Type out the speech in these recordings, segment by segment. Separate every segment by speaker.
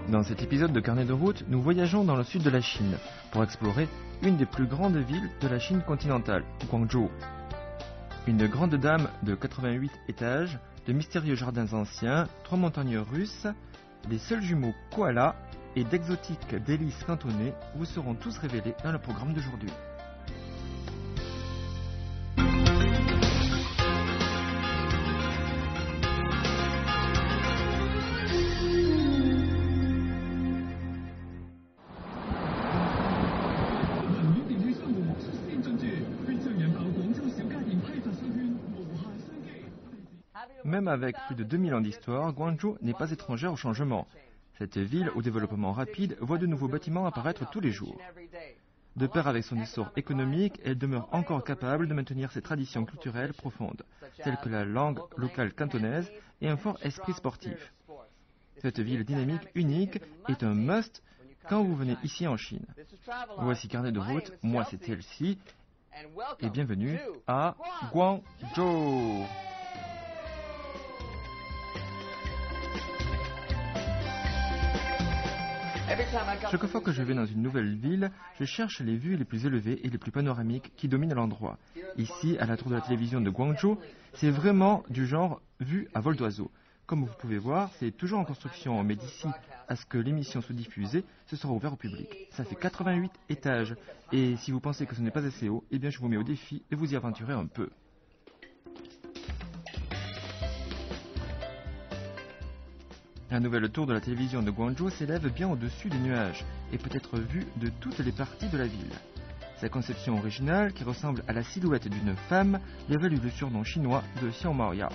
Speaker 1: Dans cet épisode de Carnet de route, nous voyageons dans le sud de la Chine pour explorer une des plus grandes villes de la Chine continentale, Guangzhou. Une grande dame de 88 étages, de mystérieux jardins anciens, 3 montagnes russes, des seuls jumeaux koalas et d'exotiques délices cantonais vous seront tous révélés dans le programme d'aujourd'hui. Même avec plus de 2000 ans d'histoire, Guangzhou n'est pas étrangère au changement. Cette ville au développement rapide voit de nouveaux bâtiments apparaître tous les jours. De pair avec son essor économique, elle demeure encore capable de maintenir ses traditions culturelles profondes, telles que la langue locale cantonaise et un fort esprit sportif. Cette ville dynamique unique est un must quand vous venez ici en Chine. Voici Carnet de route, moi c'est Elsie, et bienvenue à Guangzhou. Chaque fois que je vais dans une nouvelle ville, je cherche les vues les plus élevées et les plus panoramiques qui dominent l'endroit. Ici, à la tour de la télévision de Guangzhou, c'est vraiment du genre vue à vol d'oiseau. Comme vous pouvez voir, c'est toujours en construction, mais d'ici à ce que l'émission soit diffusée, ce sera ouvert au public. Ça fait 88 étages, et si vous pensez que ce n'est pas assez haut, eh bien je vous mets au défi de vous y aventurer un peu. La nouvelle tour de la télévision de Guangzhou s'élève bien au-dessus des nuages et peut être vue de toutes les parties de la ville. Sa conception originale, qui ressemble à la silhouette d'une femme, lui a valu le surnom chinois de Xiaomaoya.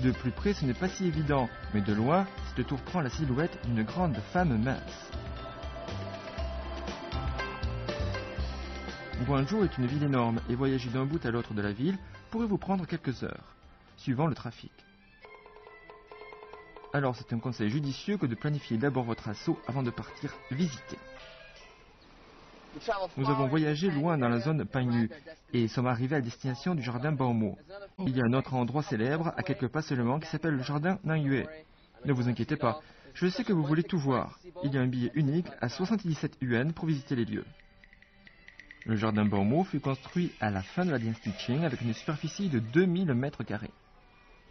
Speaker 1: De plus près, ce n'est pas si évident, mais de loin, cette tour prend la silhouette d'une grande femme mince. Guangzhou est une ville énorme et voyager d'un bout à l'autre de la ville pourrait vous prendre quelques heures, suivant le trafic. Alors c'est un conseil judicieux que de planifier d'abord votre assaut avant de partir visiter. Nous avons voyagé loin dans la zone Panyu et sommes arrivés à destination du jardin Baomo. Il y a un autre endroit célèbre à quelques pas seulement qui s'appelle le jardin Nangyue. Ne vous inquiétez pas, je sais que vous voulez tout voir. Il y a un billet unique à 77 yuan pour visiter les lieux. Le jardin Baomo fut construit à la fin de la dynastie Qing avec une superficie de 2000 mètres carrés.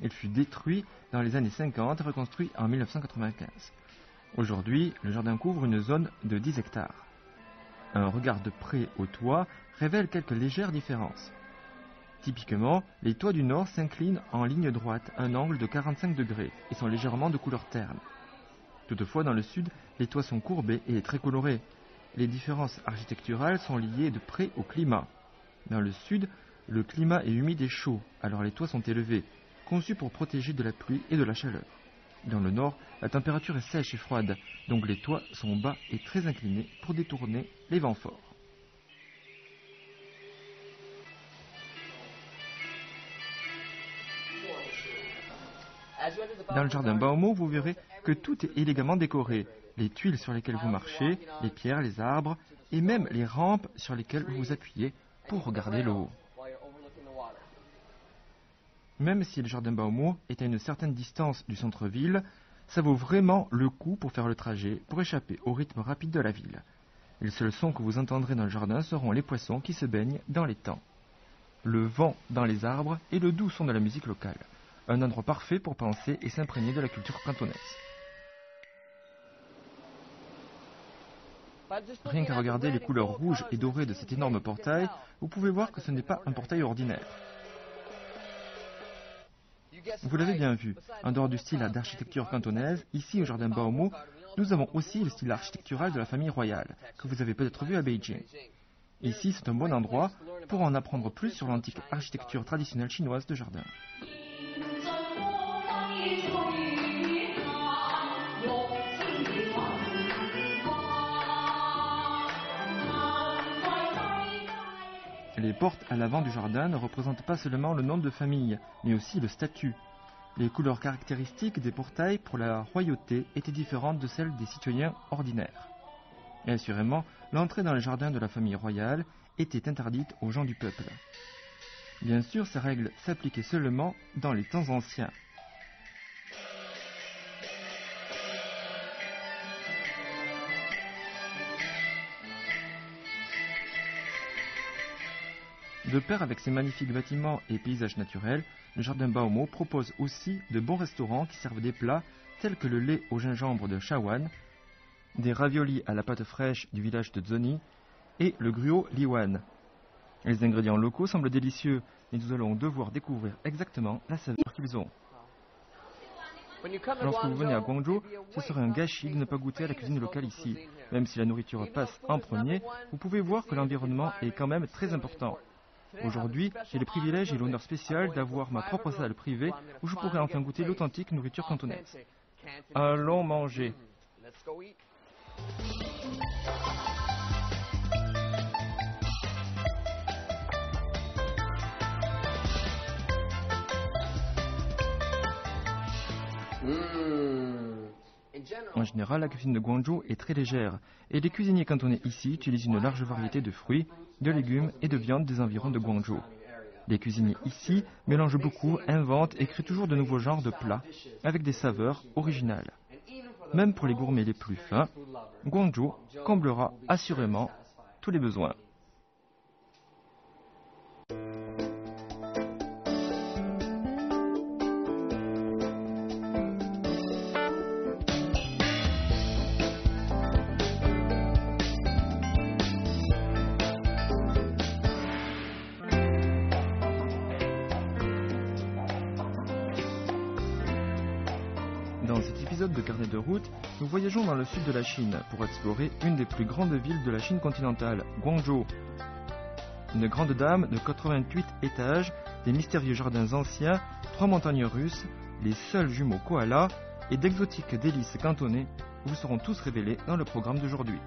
Speaker 1: Il fut détruit dans les années 50 et reconstruit en 1995. Aujourd'hui, le jardin couvre une zone de 10 hectares. Un regard de près au toit révèle quelques légères différences. Typiquement, les toits du nord s'inclinent en ligne droite à un angle de 45 degrés et sont légèrement de couleur terne. Toutefois, dans le sud, les toits sont courbés et très colorés. Les différences architecturales sont liées de près au climat. Dans le sud, le climat est humide et chaud, alors les toits sont élevés, conçus pour protéger de la pluie et de la chaleur. Dans le nord, la température est sèche et froide, donc les toits sont bas et très inclinés pour détourner les vents forts. Dans le jardin Baomo, vous verrez que tout est élégamment décoré. Les tuiles sur lesquelles vous marchez, les pierres, les arbres, et même les rampes sur lesquelles vous vous appuyez pour regarder l'eau. Même si le jardin Baomo est à une certaine distance du centre-ville, ça vaut vraiment le coup pour faire le trajet, pour échapper au rythme rapide de la ville. Les seuls sons que vous entendrez dans le jardin seront les poissons qui se baignent dans l'étang, le vent dans les arbres et le doux son de la musique locale. Un endroit parfait pour penser et s'imprégner de la culture cantonaise. Rien qu'à regarder les couleurs rouges et dorées de cet énorme portail, vous pouvez voir que ce n'est pas un portail ordinaire. Vous l'avez bien vu, en dehors du style d'architecture cantonaise, ici au jardin Baomo, nous avons aussi le style architectural de la famille royale, que vous avez peut-être vu à Beijing. Ici, c'est un bon endroit pour en apprendre plus sur l'antique architecture traditionnelle chinoise de jardin. Les portes à l'avant du jardin ne représentent pas seulement le nom de famille, mais aussi le statut. Les couleurs caractéristiques des portails pour la royauté étaient différentes de celles des citoyens ordinaires. Et assurément, l'entrée dans le jardin de la famille royale était interdite aux gens du peuple. Bien sûr, ces règles s'appliquaient seulement dans les temps anciens. De pair avec ses magnifiques bâtiments et paysages naturels, le jardin Baomo propose aussi de bons restaurants qui servent des plats tels que le lait au gingembre de Shawan, des raviolis à la pâte fraîche du village de Zoni et le gruau Liwan. Les ingrédients locaux semblent délicieux, mais nous allons devoir découvrir exactement la saveur qu'ils ont. Lorsque vous venez à Guangzhou, ce serait un gâchis de ne pas goûter à la cuisine locale ici. Même si la nourriture passe en premier, vous pouvez voir que l'environnement est quand même très important. Aujourd'hui, j'ai le privilège et l'honneur spécial d'avoir ma propre salle privée où je pourrai enfin goûter l'authentique nourriture cantonaise. Allons manger. En général, la cuisine de Guangzhou est très légère et les cuisiniers cantonais ici utilisent une large variété de fruits, de légumes et de viandes des environs de Guangzhou. Les cuisiniers ici mélangent beaucoup, inventent et créent toujours de nouveaux genres de plats avec des saveurs originales. Même pour les gourmets les plus fins, Guangzhou comblera assurément tous les besoins. Dans cet épisode de Carnet de route, nous voyageons dans le sud de la Chine pour explorer une des plus grandes villes de la Chine continentale, Guangzhou. Une grande dame de 88 étages, des mystérieux jardins anciens, 3 montagnes russes, les seuls jumeaux koalas et d'exotiques délices cantonais vous seront tous révélés dans le programme d'aujourd'hui.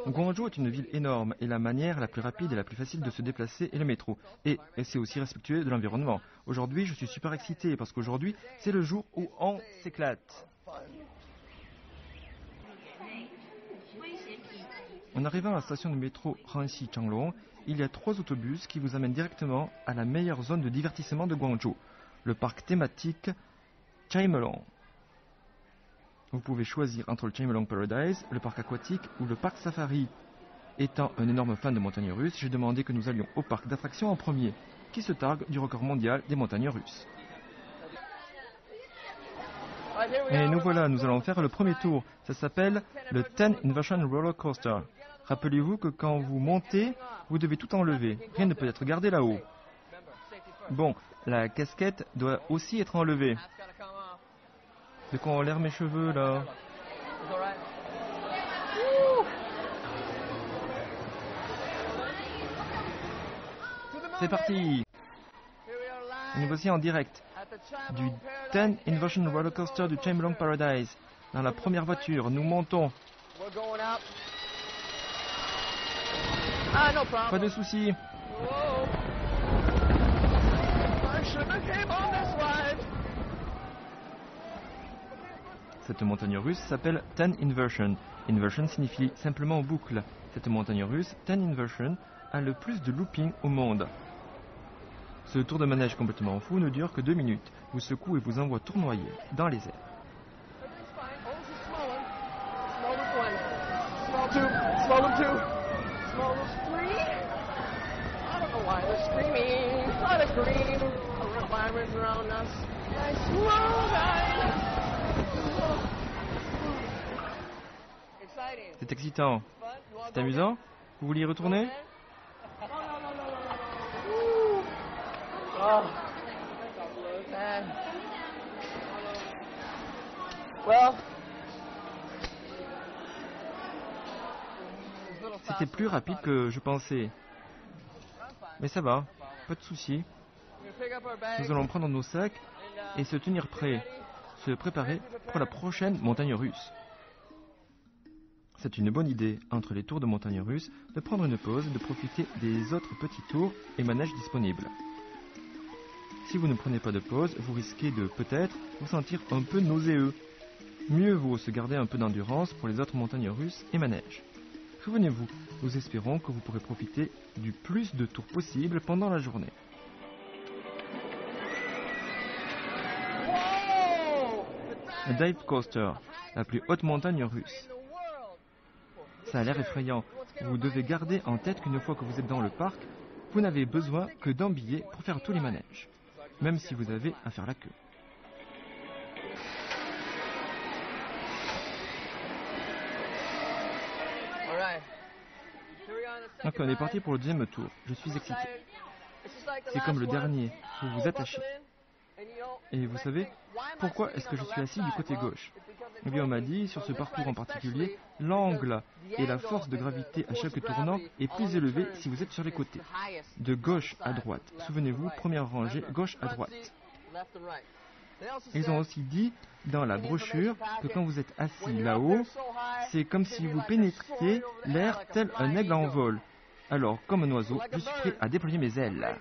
Speaker 1: Guangzhou est une ville énorme et la manière la plus rapide et la plus facile de se déplacer est le métro. Et c'est aussi respectueux de l'environnement. Aujourd'hui, je suis super excité parce qu'aujourd'hui, c'est le jour où on s'éclate. En arrivant à la station de métro Hanxi Changlong, il y a 3 autobus qui vous amènent directement à la meilleure zone de divertissement de Guangzhou, le parc thématique Chaimelong. Vous pouvez choisir entre le Chaimelong Paradise, le parc aquatique ou le parc safari. Étant un énorme fan de montagnes russes, j'ai demandé que nous allions au parc d'attractions en premier, qui se targue du record mondial des montagnes russes. Et nous voilà, nous allons faire le premier tour. Ça s'appelle le 10 Inversion Roller Coaster. Rappelez-vous que quand vous montez, vous devez tout enlever. Rien ne peut être gardé là-haut. Bon, la casquette doit aussi être enlevée. De quoi ont l'air mes cheveux là? C'est parti! Et nous voici en direct du 10 Inversion Roller Coaster du Chaimelong Paradise. Dans la première voiture, nous montons. Pas de soucis. Cette montagne russe s'appelle 10 Inversion. Inversion signifie simplement boucle. Cette montagne russe, 10 Inversion, a le plus de looping au monde. Ce tour de manège complètement fou ne dure que 2 minutes. Vous secoue et vous envoie tournoyer dans les airs. C'est excitant. C'est amusant? Vous voulez y retourner? C'était plus rapide que je pensais. Mais ça va, pas de soucis. Nous allons prendre nos sacs et se tenir prêts, se préparer pour la prochaine montagne russe. C'est une bonne idée, entre les tours de montagne russe, de prendre une pause et de profiter des autres petits tours et manèges disponibles. Si vous ne prenez pas de pause, vous risquez de peut-être vous sentir un peu nauséeux. Mieux vaut se garder un peu d'endurance pour les autres montagnes russes et manèges. Souvenez-vous, nous espérons que vous pourrez profiter du plus de tours possible pendant la journée. Le Dive Coaster, la plus haute montagne russe. Ça a l'air effrayant. Vous devez garder en tête qu'une fois que vous êtes dans le parc, vous n'avez besoin que d'un billet pour faire tous les manèges, même si vous avez à faire la queue. Donc on est parti pour le deuxième tour. Je suis excité. C'est comme le dernier, vous vous attachez. Et vous savez, pourquoi est-ce que je suis assis du côté gauche? Eh bien, on m'a dit, sur ce parcours en particulier, l'angle et la force de gravité à chaque tournant est plus élevée si vous êtes sur les côtés. De gauche à droite. Souvenez-vous, première rangée, gauche à droite. Ils ont aussi dit dans la brochure que quand vous êtes assis là-haut, c'est comme si vous pénétriez l'air tel un aigle en vol. Alors, comme un oiseau, je suis prêt à déployer mes ailes.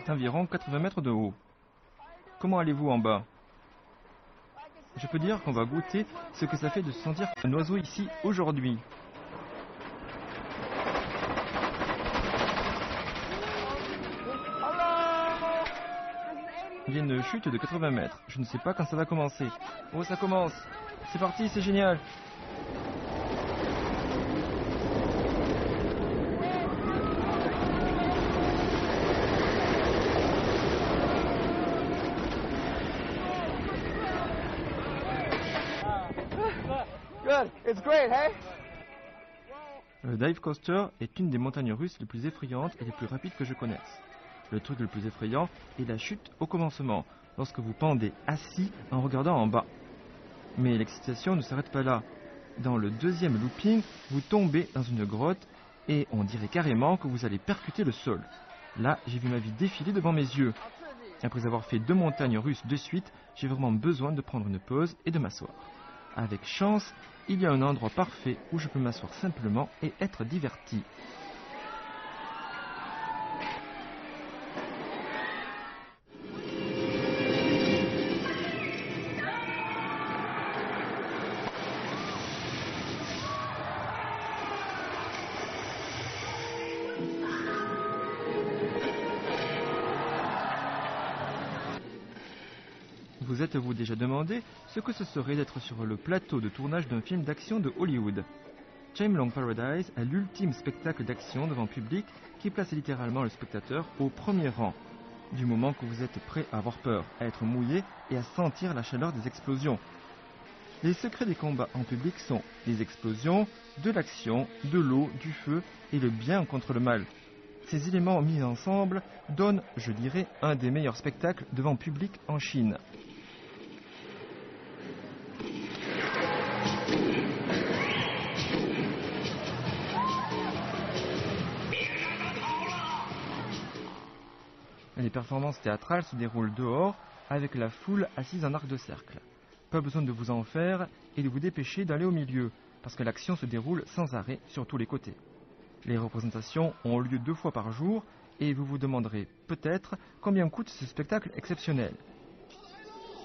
Speaker 1: Environ 80 mètres de haut. Comment allez-vous en bas? Je peux dire qu'on va goûter ce que ça fait de se sentir un oiseau ici aujourd'hui. Il y a une chute de 80 mètres. Je ne sais pas quand ça va commencer. Oh, ça commence. C'est parti, c'est génial.
Speaker 2: Good. It's great, hey?
Speaker 1: Le Dive Coaster est une des montagnes russes les plus effrayantes et les plus rapides que je connaisse. Le truc le plus effrayant est la chute au commencement, lorsque vous pendez assis en regardant en bas. Mais l'excitation ne s'arrête pas là. Dans le deuxième looping, vous tombez dans une grotte et on dirait carrément que vous allez percuter le sol. Là, j'ai vu ma vie défiler devant mes yeux. Après avoir fait 2 montagnes russes de suite, j'ai vraiment besoin de prendre une pause et de m'asseoir. Avec chance, il y a un endroit parfait où je peux m'asseoir simplement et être diverti. Vous êtes-vous déjà demandé ce que ce serait d'être sur le plateau de tournage d'un film d'action de Hollywood? Chime Paradise est l'ultime spectacle d'action devant public qui place littéralement le spectateur au premier rang. Du moment que vous êtes prêt à avoir peur, à être mouillé et à sentir la chaleur des explosions. Les secrets des combats en public sont des explosions, de l'action, de l'eau, du feu et le bien contre le mal. Ces éléments mis ensemble donnent, je dirais, un des meilleurs spectacles devant public en Chine. Les performances théâtrales se déroulent dehors avec la foule assise en arc de cercle. Pas besoin de vous en faire et de vous dépêcher d'aller au milieu, parce que l'action se déroule sans arrêt sur tous les côtés. Les représentations ont lieu 2 fois par jour et vous vous demanderez peut-être combien coûte ce spectacle exceptionnel.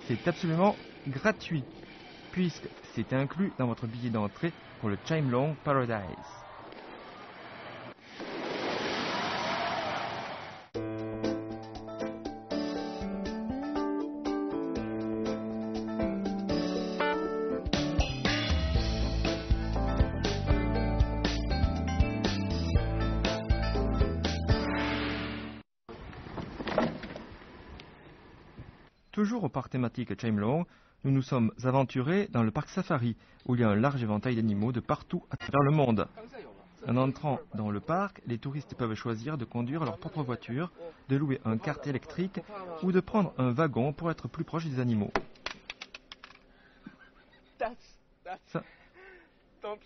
Speaker 1: C'est absolument gratuit, puisque c'est inclus dans votre billet d'entrée pour le Chime Paradise. Toujours au parc thématique Chime, nous nous sommes aventurés dans le parc Safari, où il y a un large éventail d'animaux de partout à travers le monde. En entrant dans le parc, les touristes peuvent choisir de conduire leur propre voiture, de louer un kart électrique ou de prendre un wagon pour être plus proche des animaux. Ça,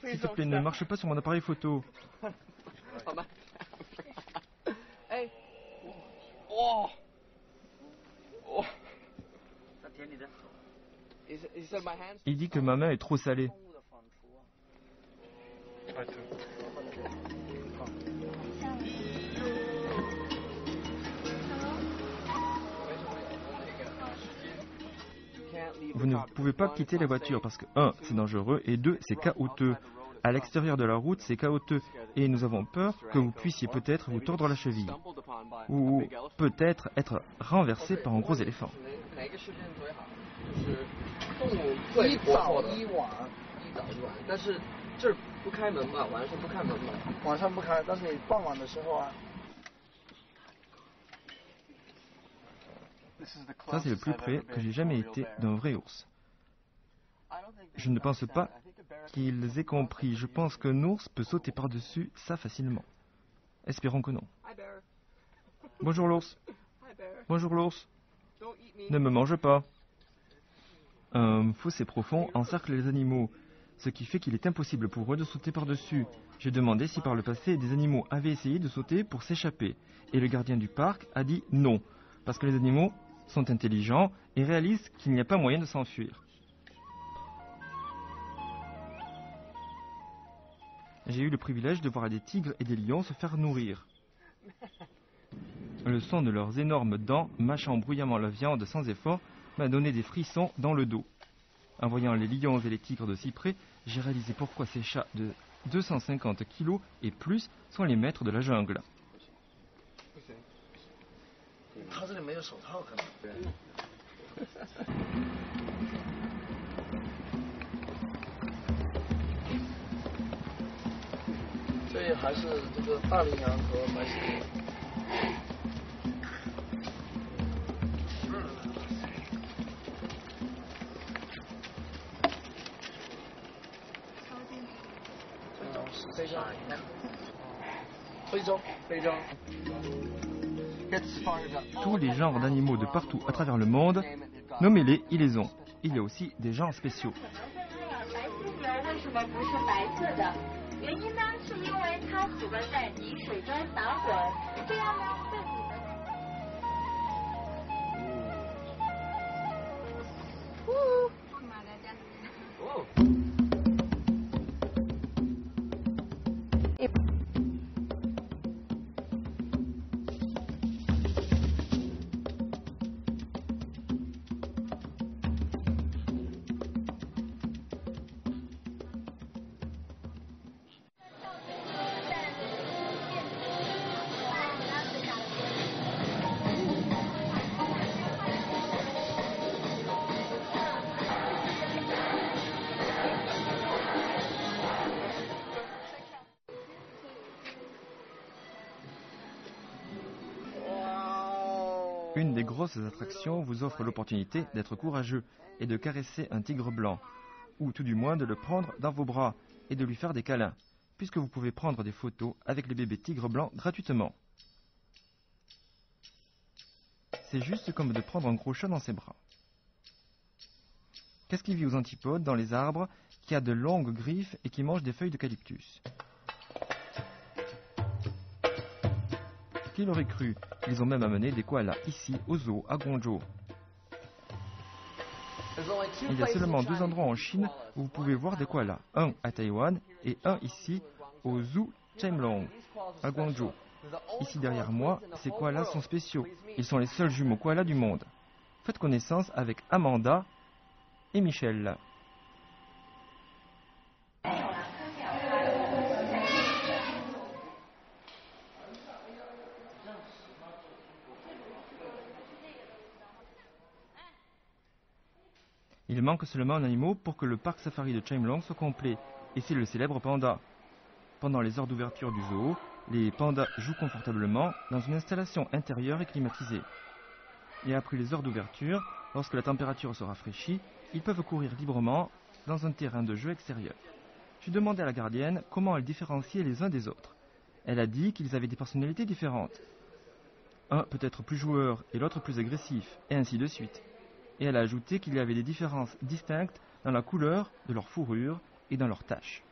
Speaker 1: s'il te plaît, ne marche pas sur mon appareil photo. Il dit que ma main est trop salée. Vous ne pouvez pas quitter la voiture parce que 1. C'est dangereux et 2. C'est chaotique. À l'extérieur de la route, c'est chaotique et nous avons peur que vous puissiez peut-être vous tordre la cheville ou peut-être être renversé par un gros éléphant.
Speaker 2: 一早一晚，但是这儿不开门吧？晚上不开门吧？晚上不开，但是你傍晚的时候啊。
Speaker 1: Ça, c'est le plus près que j'ai jamais été d'un vrai ours. Je ne pense pas qu'ils aient compris. Je pense qu'un ours peut sauter par-dessus ça facilement. Espérons que non. Bonjour l'ours. Bonjour l'ours. Ne me mange pas. Un fossé profond encercle les animaux, ce qui fait qu'il est impossible pour eux de sauter par-dessus. J'ai demandé si par le passé des animaux avaient essayé de sauter pour s'échapper. Et le gardien du parc a dit non, parce que les animaux sont intelligents et réalisent qu'il n'y a pas moyen de s'enfuir. J'ai eu le privilège de voir des tigres et des lions se faire nourrir. Le son de leurs énormes dents mâchant bruyamment la viande sans effort m'a donné des frissons dans le dos. En voyant les lions et les tigres de si près, j'ai réalisé pourquoi ces chats de 250 kilos et plus sont les maîtres de la jungle.
Speaker 2: 他这里没有手套，可能。这里还是这个大羚羊和白犀牛。非洲。
Speaker 1: Tous les genres d'animaux de partout à travers le monde, nommez-les, ils les ont. Il y a aussi des genres spéciaux. Une des grosses attractions vous offre l'opportunité d'être courageux et de caresser un tigre blanc, ou tout du moins de le prendre dans vos bras et de lui faire des câlins, puisque vous pouvez prendre des photos avec les bébés tigres blancs gratuitement. C'est juste comme de prendre un gros chat dans ses bras. Qu'est-ce qui vit aux antipodes, dans les arbres, qui a de longues griffes et qui mange des feuilles d'eucalyptus? Qui l'aurait cru? Ils ont même amené des koalas ici, au zoo, à Guangzhou. Il y a seulement 2 endroits en Chine où vous pouvez voir des koalas. Un à Taïwan et un ici, au zoo Chaimlong, à Guangzhou. Ici derrière moi, ces koalas sont spéciaux. Ils sont les seuls jumeaux koalas du monde. Faites connaissance avec Amanda et Michel. Il manque seulement un animal pour que le parc safari de Chaimlong soit complet, et c'est le célèbre panda. Pendant les heures d'ouverture du zoo, les pandas jouent confortablement dans une installation intérieure et climatisée. Et après les heures d'ouverture, lorsque la température se rafraîchit, ils peuvent courir librement dans un terrain de jeu extérieur. J'ai demandé à la gardienne comment elle différenciait les uns des autres. Elle a dit qu'ils avaient des personnalités différentes. Un peut être plus joueur et l'autre plus agressif, et ainsi de suite. Et elle a ajouté qu'il y avait des différences distinctes dans la couleur de leur fourrure et dans leurs taches.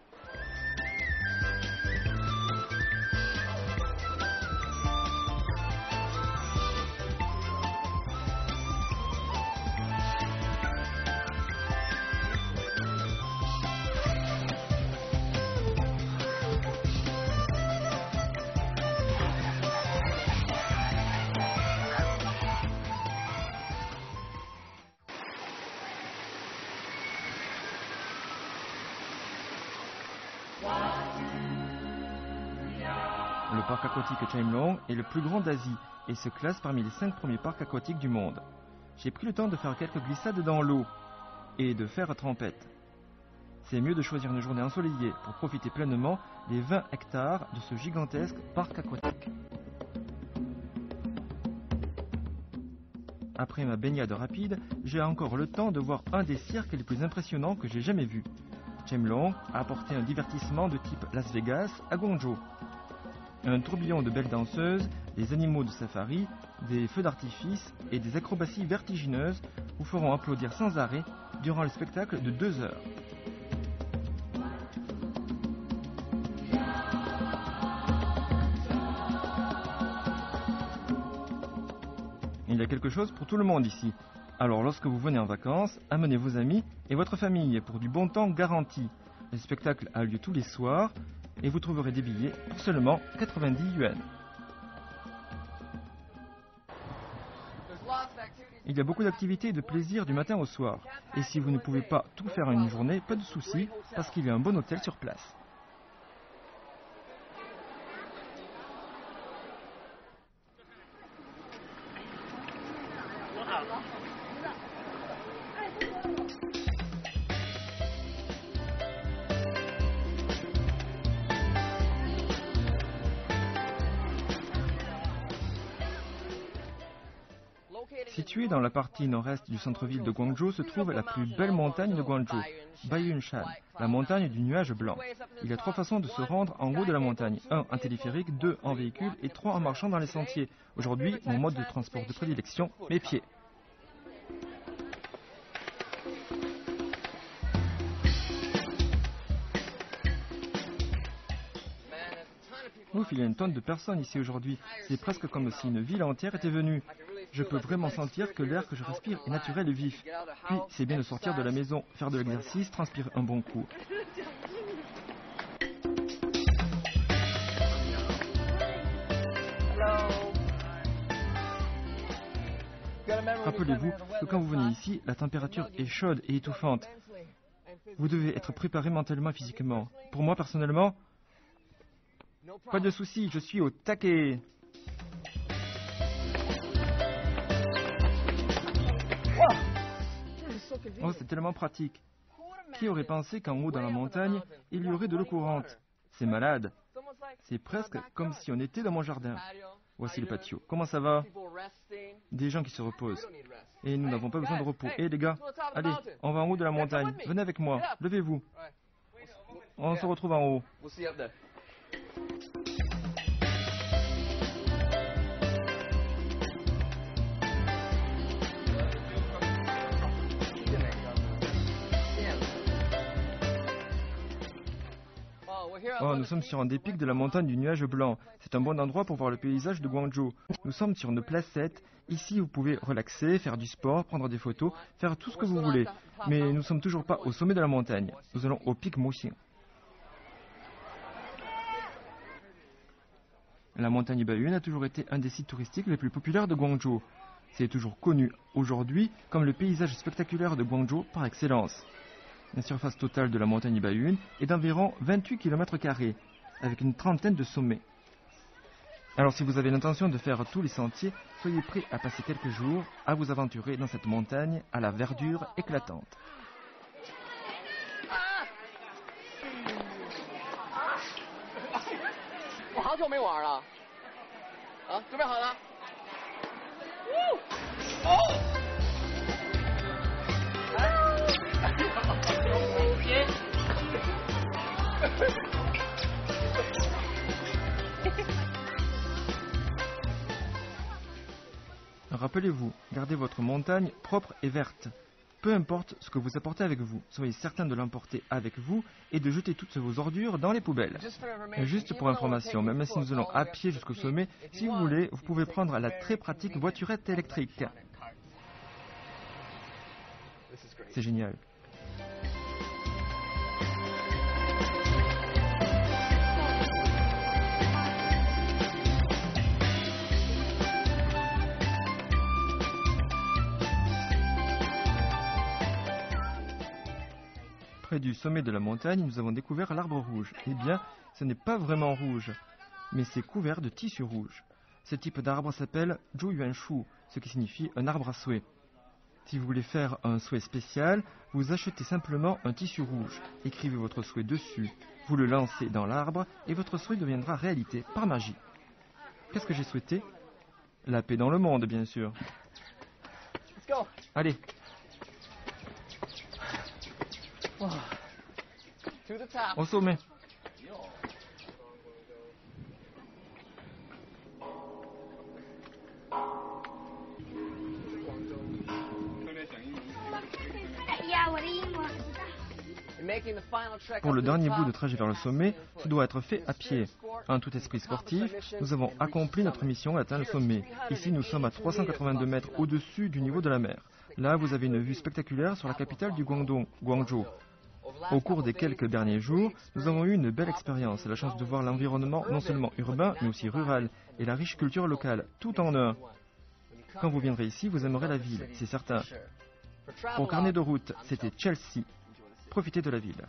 Speaker 1: Le parc aquatique Chaemlong est le plus grand d'Asie et se classe parmi les 5 premiers parcs aquatiques du monde. J'ai pris le temps de faire quelques glissades dans l'eau et de faire trempette. C'est mieux de choisir une journée ensoleillée pour profiter pleinement des 20 hectares de ce gigantesque parc aquatique. Après ma baignade rapide, j'ai encore le temps de voir un des cirques les plus impressionnants que j'ai jamais vus. Chaemlong a apporté un divertissement de type Las Vegas à Guangzhou. Un tourbillon de belles danseuses, des animaux de safari, des feux d'artifice et des acrobaties vertigineuses vous feront applaudir sans arrêt durant le spectacle de 2 heures. Il y a quelque chose pour tout le monde ici. Alors lorsque vous venez en vacances, amenez vos amis et votre famille pour du bon temps garanti. Le spectacle a lieu tous les soirs et vous trouverez des billets pour seulement 90 yuan. Il y a beaucoup d'activités et de plaisirs du matin au soir. Et si vous ne pouvez pas tout faire en une journée, pas de souci, parce qu'il y a un bon hôtel sur place. Située dans la partie nord-est du centre-ville de Guangzhou se trouve la plus belle montagne de Guangzhou, Baiyunshan, la montagne du nuage blanc. Il y a 3 façons de se rendre en haut de la montagne, 1 en téléphérique, 2 en véhicule et 3 en marchant dans les sentiers. Aujourd'hui, mon mode de transport de prédilection, mes pieds. Ouf, il y a une tonne de personnes ici aujourd'hui. C'est presque comme si une ville entière était venue. Je peux vraiment sentir que l'air que je respire est naturel et vif. Puis, c'est bien de sortir de la maison, faire de l'exercice, transpirer un bon coup. Rappelez-vous que quand vous venez ici, la température est chaude et étouffante. Vous devez être préparé mentalement et physiquement. Pour moi, personnellement, pas de souci, je suis au taquet. Oh, c'est tellement pratique. Qui aurait pensé qu'en haut dans la montagne, il y aurait de l'eau courante? C'est malade. C'est presque comme si on était dans mon jardin. Voici le patio. Comment ça va? Des gens qui se reposent. Et nous n'avons pas besoin de repos. Eh les gars, allez, on va en haut de la montagne. Venez avec moi, levez-vous. On se retrouve en haut. Oh, nous sommes sur un des pics de la montagne du nuage blanc. C'est un bon endroit pour voir le paysage de Guangzhou. Nous sommes sur une placette. Ici, vous pouvez relaxer, faire du sport, prendre des photos, faire tout ce que vous voulez. Mais nous ne sommes toujours pas au sommet de la montagne. Nous allons au pic Moxing. La montagne Baiyun a toujours été un des sites touristiques les plus populaires de Guangzhou. C'est toujours connu aujourd'hui comme le paysage spectaculaire de Guangzhou par excellence. La surface totale de la montagne Baiyun est d'environ 28 km², avec une trentaine de sommets. Alors si vous avez l'intention de faire tous les sentiers, soyez prêts à passer quelques jours à vous aventurer dans cette montagne à la verdure éclatante. Rappelez-vous, gardez votre montagne propre et verte. Peu importe ce que vous apportez avec vous, soyez certain de l'emporter avec vous et de jeter toutes vos ordures dans les poubelles. Et juste pour information, même si nous allons à pied jusqu'au sommet, si vous voulez, vous pouvez prendre la très pratique voiturette électrique. C'est génial. Près du sommet de la montagne, nous avons découvert l'arbre rouge. Eh bien, Ce n'est pas vraiment rouge, mais c'est couvert de tissu rouge. Ce type d'arbre s'appelle Zhuyuanshu, ce qui signifie un arbre à souhait. Si vous voulez faire un souhait spécial, vous achetez simplement un tissu rouge, écrivez votre souhait dessus, vous le lancez dans l'arbre et votre souhait deviendra réalité par magie. Qu'est-ce que j'ai souhaité? La paix dans le monde, bien sûr. Allez. Au sommet. Pour le dernier bout de trajet vers le sommet, tout doit être fait à pied. En tout esprit sportif, nous avons accompli notre mission et atteint le sommet. Ici, nous sommes à 382 mètres au-dessus du niveau de la mer. Là, vous avez une vue spectaculaire sur la capitale du Guangdong, Guangzhou. Au cours des quelques derniers jours, nous avons eu une belle expérience, la chance de voir l'environnement non seulement urbain, mais aussi rural, et la riche culture locale, tout en un. Quand vous viendrez ici, vous aimerez la ville, c'est certain. Au carnet de route, c'était Chelsea. Profitez de la ville.